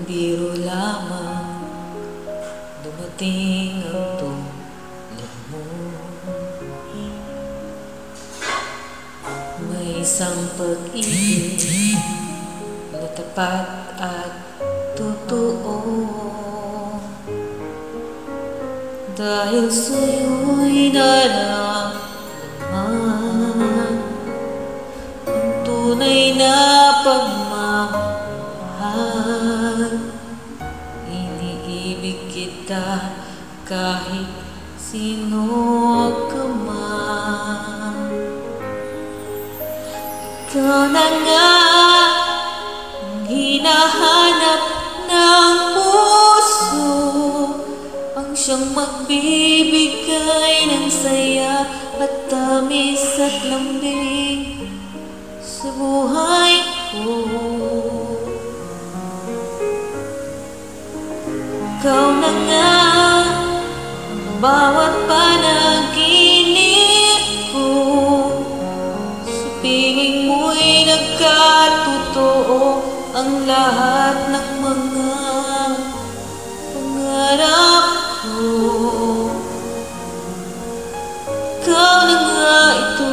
Biro lamang dumating ang tulad mo. May isang pag-ibig na tapat at totoo, dahil sa'yo'y naramdaman ang tunay na pagmamahal. Iniibig kita kahit sino ka man. Ikaw na nga ang hinahanap ng puso, ang siyang magbibigay ng saya at tamis at lambing sa buhay ko. Ikaw na nga ang bawat panaginip ko, sa piling mo'y nagkatotoo ang lahat ng mga pangarap ko. Ikaw na nga ito.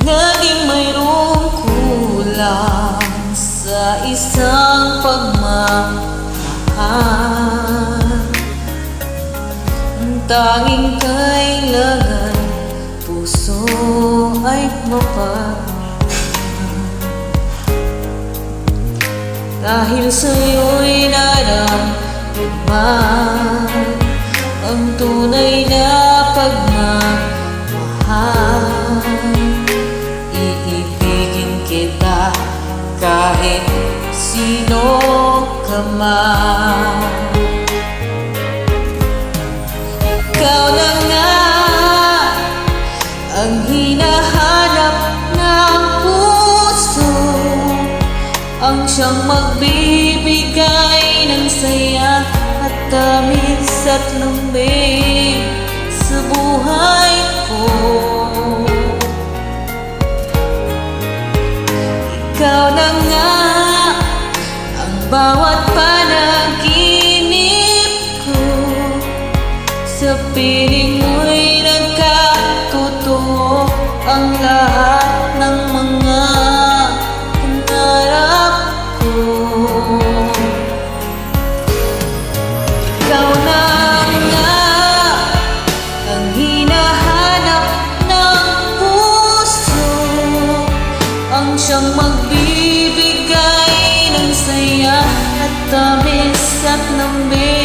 Naging mayroong kulang sa isang pagmamahal, ang tanging kailangan puso ay mapagmahal. Dahil sa'yo'y naramdaman ang tunay na pagmamahal. Iibigin kita kahit sino ka man. Ikaw na nga ang hinahanap ng puso, ang siyang magbibigay ng saya at tamis at lambing sa buhay ko. Ikaw na nga ang bawat panaginip ko, sa piling mo'y nagkatotoo ang lahat ng mga pangarap ko. Ikaw na nga ang hinahanap ng puso, ang siyang magbibigay ng saya at tamis at lambing